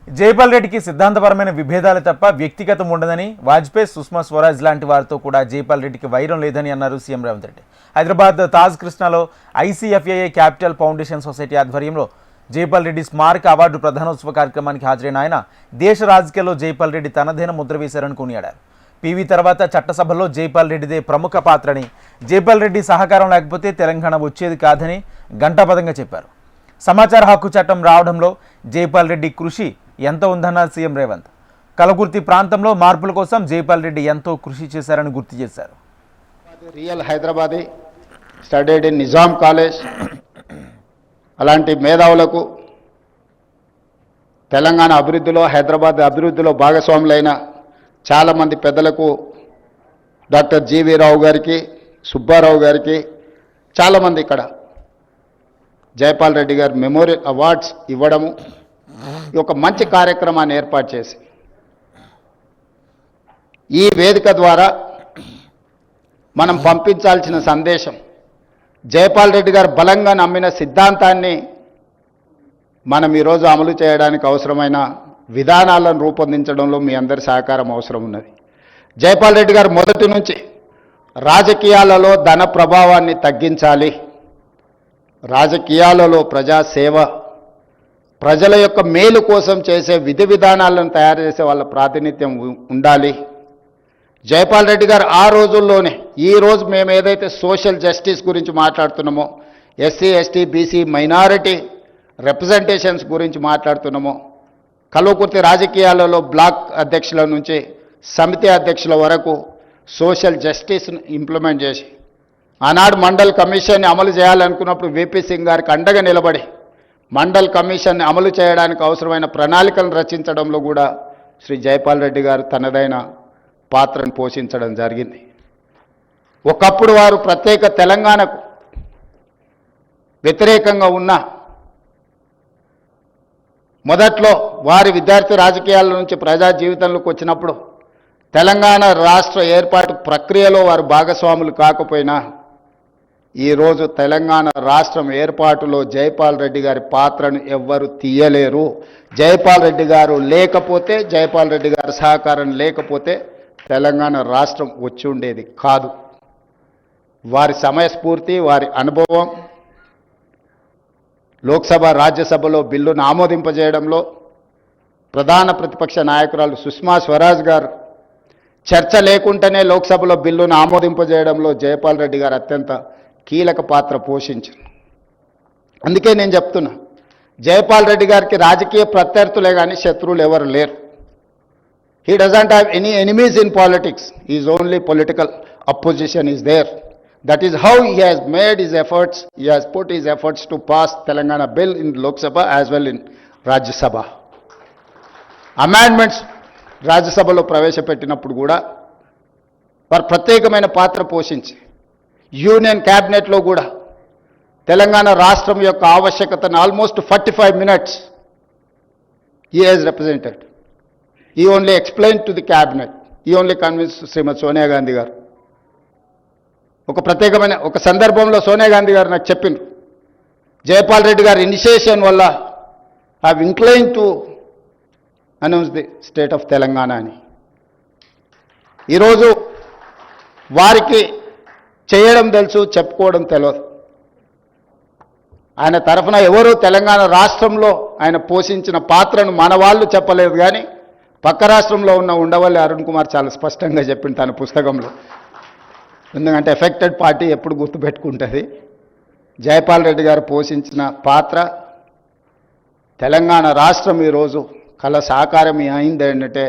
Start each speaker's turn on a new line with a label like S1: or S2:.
S1: జైపాల్ రెడ్డికి సిద్ధాంతపరమైన విభేదాలు తప్ప వ్యక్తిగతం ఉండదని, వాజ్పేయి, సుష్మా స్వరాజ్ లాంటి వారితో కూడా జైపాల్ రెడ్డికి వైరం లేదని అన్నారు సీఎం రేవంత్ రెడ్డి. హైదరాబాద్ తాజ్ కృష్ణలో ఐసీఎఫ్ఏఏ క్యాపిటల్ ఫౌండేషన్ సొసైటీ ఆధ్వర్యంలో జైపాల్ రెడ్డి స్మారక అవార్డు ప్రధానోత్సవ కార్యక్రమానికి హాజరైన ఆయన దేశ రాజకీయాల్లో జైపాల్ రెడ్డి తనదైన ముద్ర వేశారని కొనియాడారు. పీవీ తర్వాత చట్టసభలో జైపాల్ రెడ్డిదే ప్రముఖ పాత్రని, జైపాల్ రెడ్డి సహకారం లేకపోతే తెలంగాణ వచ్చేది కాదని ఘంటాపథంగా చెప్పారు. సమాచార హక్కు చట్టం రావడంలో జైపాల్ రెడ్డి కృషి ఎంతో ఉందన్నారు సీఎం రేవంత్. కలకుర్తి ప్రాంతంలో మార్పుల కోసం జైపాల్ రెడ్డి ఎంతో కృషి చేశారని గుర్తు చేశారు.
S2: Real Hyderabadi, studied in Nizam college. అలాంటి మేధావులకు తెలంగాణ అభివృద్ధిలో, హైదరాబాద్ అభివృద్ధిలో భాగస్వాములైన చాలామంది పెద్దలకు, డాక్టర్ జీవీ రావు గారికి, సుబ్బారావు గారికి, చాలామంది ఇక్కడ జైపాల్ రెడ్డి గారు మెమోరియల్ అవార్డ్స్ ఇవ్వడము, ఒక మంచి కార్యక్రమాన్ని ఏర్పాటు చేసి ఈ వేదిక ద్వారా మనం పంపించాల్సిన సందేశం, జైపాల్ రెడ్డి గారు బలంగా నమ్మిన సిద్ధాంతాన్ని మనం ఈరోజు అమలు చేయడానికి అవసరమైన విధానాలను రూపొందించడంలో మీ అందరి సహకారం అవసరం ఉన్నది. జైపాల్ రెడ్డి గారు మొదటి నుంచి రాజకీయాలలో ధన ప్రభావాన్ని తగ్గించాలి, రాజకీయాలలో ప్రజాసేవ, ప్రజల యొక్క మేలు కోసం చేసే విధి విధానాలను తయారు చేసే వాళ్ళ ప్రాతినిధ్యం ఉండాలి. జైపాల్ రెడ్డి గారు ఆ రోజుల్లోనే, ఈరోజు మేము ఏదైతే సోషల్ జస్టిస్ గురించి మాట్లాడుతున్నామో, SC ST BC minority representations గురించి మాట్లాడుతున్నామో, కల్వకుర్తి రాజకీయాలలో బ్లాక్ అధ్యక్షుల నుంచి సమితి అధ్యక్షుల వరకు సోషల్ జస్టిస్ను ఇంప్లిమెంట్ చేసి, ఆనాడు మండల్ కమిషన్ని అమలు చేయాలనుకున్నప్పుడు విపి సింగ్ గారికి అండగా నిలబడి మండల్ కమిషన్ని అమలు చేయడానికి అవసరమైన ప్రణాళికలను రచించడంలో కూడా శ్రీ జైపాల్ రెడ్డి గారు తనదైన పాత్రను పోషించడం జరిగింది. ఒకప్పుడు వారు ప్రత్యేక తెలంగాణకు వ్యతిరేకంగా ఉన్న మొదట్లో వారి విద్యార్థి రాజకీయాల నుంచి ప్రజా జీవితంలోకి వచ్చినప్పుడు తెలంగాణ రాష్ట్ర ఏర్పాటు ప్రక్రియలో వారు భాగస్వాములు కాకపోయినా ఈరోజు తెలంగాణ రాష్ట్రం ఏర్పాటులో జైపాల్ రెడ్డి గారి పాత్రను ఎవ్వరు తీయలేరు. జైపాల్ రెడ్డి గారు లేకపోతే, జైపాల్ రెడ్డి గారి సహకారం లేకపోతే తెలంగాణ రాష్ట్రం వచ్చి ఉండేది కాదు. వారి సమయస్ఫూర్తి, వారి అనుభవం, లోక్సభ రాజ్యసభలో బిల్లును ఆమోదింపజేయడంలో ప్రధాన ప్రతిపక్ష నాయకురాలు సుష్మా స్వరాజ్ గారు చర్చ లేకుండానే లోక్సభలో బిల్లును ఆమోదింపజేయడంలో జైపాల్ రెడ్డి గారు అత్యంత కీలక పాత్ర పోషించారు. అందుకే నేను చెప్తున్నా, జైపాల్ రెడ్డి గారికి రాజకీయ ప్రత్యర్థులే కానీ శత్రువులు ఎవరు లేరు. He doesn't have any enemies in politics, is only political opposition is there. That is how he has made his efforts, he has put his efforts to pass Telangana bill in Lok Sabha as well in Rajya Sabha. Amendments Rajya Sabhalo ప్రవేశపెట్టినప్పుడు కూడా వారు ప్రత్యేకమైన పాత్ర పోషించి union క్యాబినెట్లో కూడా తెలంగాణ రాష్ట్రం యొక్క ఆవశ్యకతను almost 45 minutes he has represented. He only explained to the cabinet, he only convinced శ్రీమతి సోనియా గాంధీ గారు. ఒక ప్రత్యేకమైన ఒక సందర్భంలో సోనియా గాంధీ గారు నాకు చెప్పిండ్రు, జైపాల్ రెడ్డి గారి ఇనిషియేషన్ వల్ల I have incline to announce the state of Telangana అని. ఈరోజు వారికి చేయడం తెలుసు, చెప్పుకోవడం తెలియదు. ఆయన తరఫున ఎవరు తెలంగాణ రాష్ట్రంలో ఆయన పోషించిన పాత్రను మన వాళ్ళు చెప్పలేదు, కానీ పక్క రాష్ట్రంలో ఉన్న ఉండవల్లి అరుణ్ కుమార్ చాలా స్పష్టంగా చెప్పింది తన పుస్తకంలో. ఎందుకంటే ఎఫెక్టెడ్ పార్టీ ఎప్పుడు గుర్తుపెట్టుకుంటుంది. జైపాల్ రెడ్డి గారు పోషించిన పాత్ర, తెలంగాణ రాష్ట్రం ఈరోజు కళ సాకారం అయింది ఏంటంటే